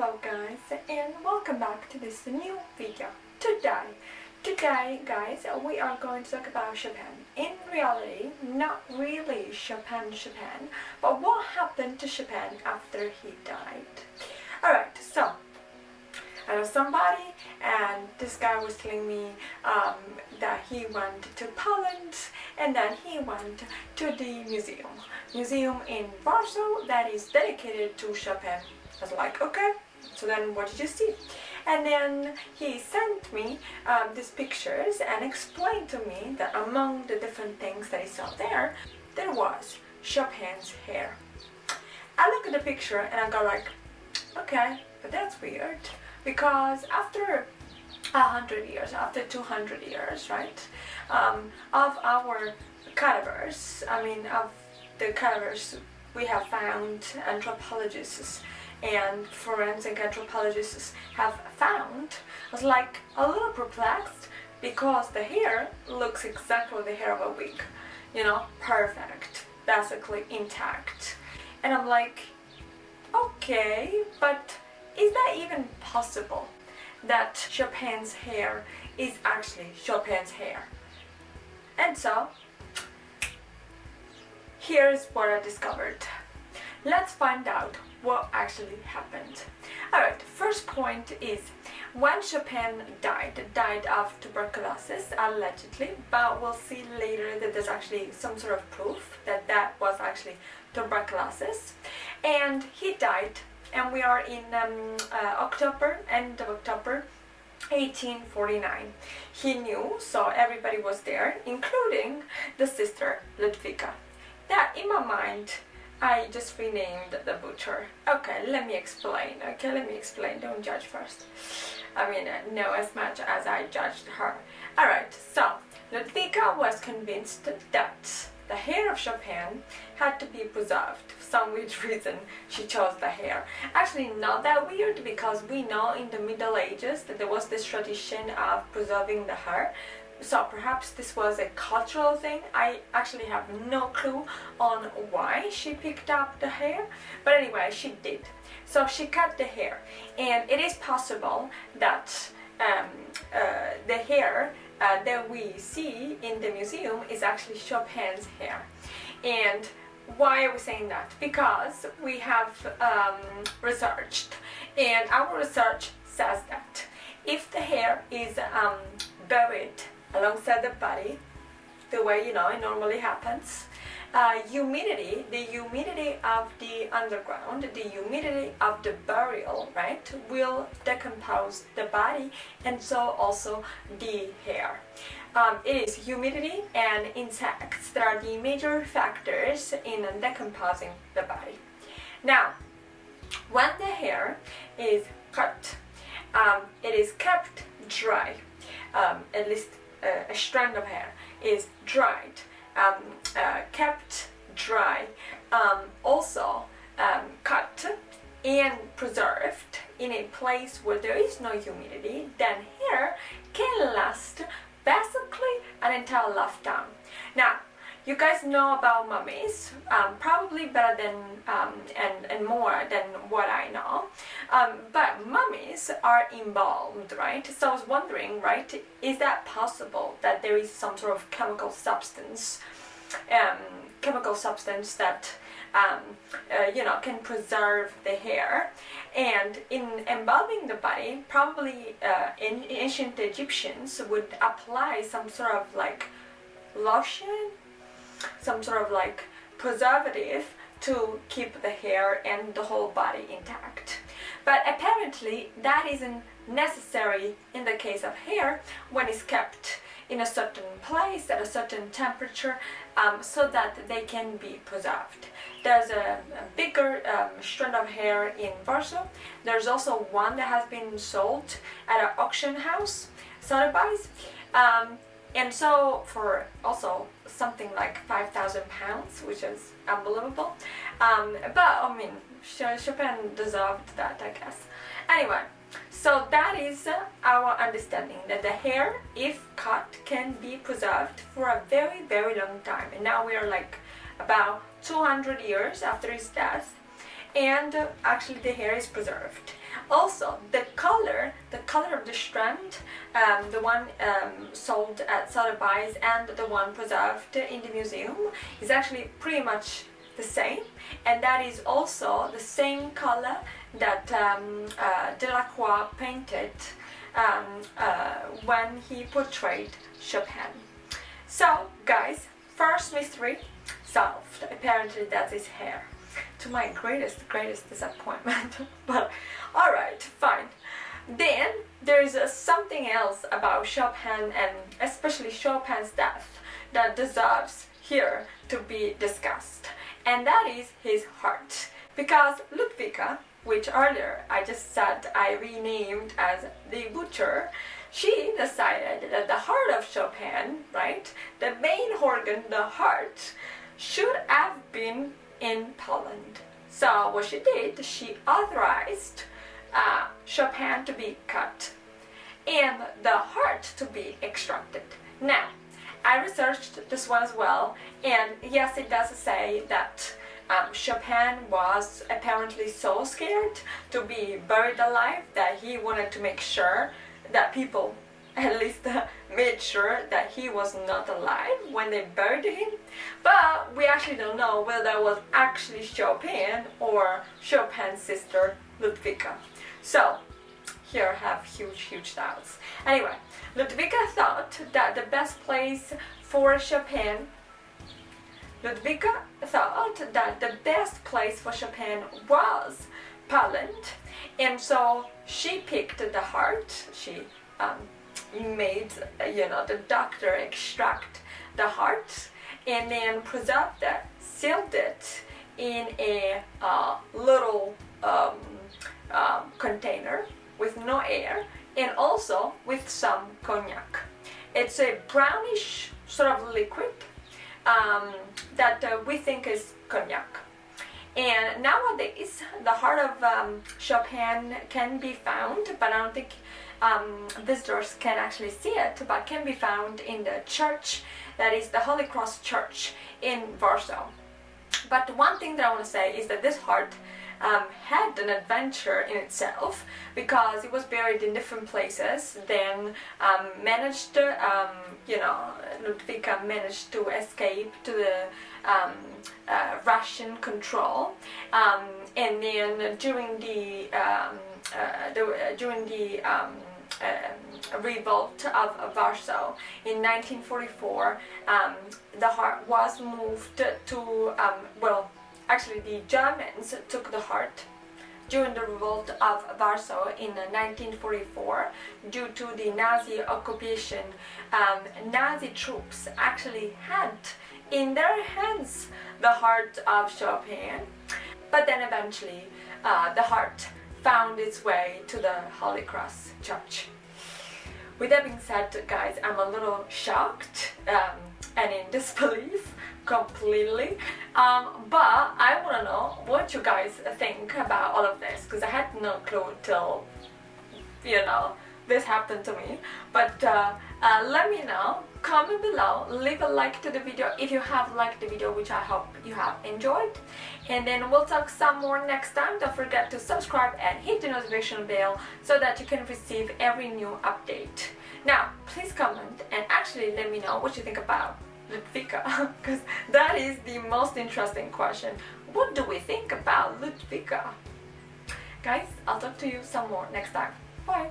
Hello guys, and welcome back to this new video. Today guys, we are going to talk about Chopin. In reality, not really Chopin, but what happened to Chopin after he died. Alright, so I know somebody, and this guy was telling me that he went to Poland and then he went to the museum in Warsaw that is dedicated to Chopin. I was like, okay, so then what did you see? And then he sent me these pictures and explained to me that among the different things that he saw there was Chopin's hair. I look at the picture and I go like, okay, but that's weird, because after 100 years, after 200 years, right, of our cadavers, of the cadavers we have found, anthropologists and forensic anthropologists have found, I was like a little perplexed, because the hair looks exactly like the hair of a wig, perfect, basically intact. And I'm like, okay, but is that even possible that Chopin's hair is actually Chopin's hair? And so here's what I discovered. Let's find out what actually happened. Alright, first point is, when Chopin died of tuberculosis, allegedly, but we'll see later that there's actually some sort of proof that that was actually tuberculosis. And he died, and we are in October, end of October 1849. He knew, so everybody was there, including the sister Ludwika. That, in my mind, I just renamed the butcher. Okay, let me explain. Don't judge first. Know as much as I judged her. Alright, so Ludwika was convinced that the hair of Chopin had to be preserved. For some weird reason, she chose the hair. Actually, not that weird, because we know in the Middle Ages that there was this tradition of preserving the hair. So perhaps this was a cultural thing. I actually have no clue on why she picked up the hair, but anyway, she did. So she cut the hair, and it is possible that the hair that we see in the museum is actually Chopin's hair. And why are we saying that? Because we have researched, and our research says that if the hair is buried alongside the body, the way it normally happens, the humidity of the underground, the humidity of the burial, right, will decompose the body, and so also the hair. It is humidity and insects that are the major factors in decomposing the body. Now, when the hair is cut, it is kept dry, at least a strand of hair is dried, kept dry, also cut and preserved in a place where there is no humidity, then hair can last basically an entire lifetime. Now, you guys know about mummies, probably better than and more than what I know. But mummies are embalmed, right? So I was wondering, right, is that possible that there is some sort of chemical substance that can preserve the hair? And in embalming the body, probably in ancient Egyptians would apply some sort of like lotion, some sort of like preservative to keep the hair and the whole body intact. But apparently that isn't necessary in the case of hair when it's kept in a certain place at a certain temperature, so that they can be preserved. There's a bigger strand of hair in Warsaw. There's also one that has been sold at an auction house, Sotheby's. And so for also something like 5,000 pounds, which is unbelievable. But Chopin deserved that, I guess. Anyway, so that is our understanding, that the hair, if cut, can be preserved for a very, very long time. And now we are like about 200 years after his death, and actually the hair is preserved. Also, the color of the strand, the one sold at Sotheby's and the one preserved in the museum, is actually pretty much the same, and that is also the same color that Delacroix painted when he portrayed Chopin. So, guys, first mystery solved. Apparently that's his hair. To my greatest disappointment. But alright, fine. Then there's something else about Chopin, and especially Chopin's death, that deserves here to be discussed. And that is his heart. Because Ludwika, which earlier I just said I renamed as the butcher, she decided that the heart of Chopin, right, the main organ, the heart, should have been in Poland. So what she did, she authorized Chopin to be cut and the heart to be extracted. Now, I researched this one as well, and yes, it does say that Chopin was apparently so scared to be buried alive that he wanted to make sure that people at least made sure that he was not alive when they buried him. But we actually don't know whether that was actually Chopin or Chopin's sister Ludwika. So here I have huge doubts. Anyway, Ludwika thought that the best place for Chopin was Poland, and so she picked the heart. She made the doctor extract the heart and then preserved it, sealed it in a little container with no air, and also with some cognac. It's a brownish sort of liquid that we think is cognac. And nowadays the heart of Chopin can be found, but I don't think visitors can actually see it, but can be found in the church, that is the Holy Cross Church in Warsaw. But one thing that I want to say is that this heart had an adventure in itself, because it was buried in different places, then Ludwika managed to escape to the Russian control, and then during the revolt of Warsaw in 1944, the heart was moved to actually the Germans took the heart during the revolt of Warsaw in 1944 due to the Nazi occupation. Nazi troops actually had in their hands the heart of Chopin, but then eventually the heart found its way to the Holy Cross Church. With that being said, guys, I'm a little shocked and in disbelief completely, but I want to know what you guys think about all of this, because I had no clue till this happened to me. But let me know, comment below, leave a like to the video if you have liked the video, which I hope you have enjoyed, and then we'll talk some more next time. Don't forget to subscribe and hit the notification bell so that you can receive every new update. Now please comment and actually let me know what you think about Ludwika, because that is the most interesting question. What do we think about Ludwika? Guys, I'll talk to you some more next time. Bye!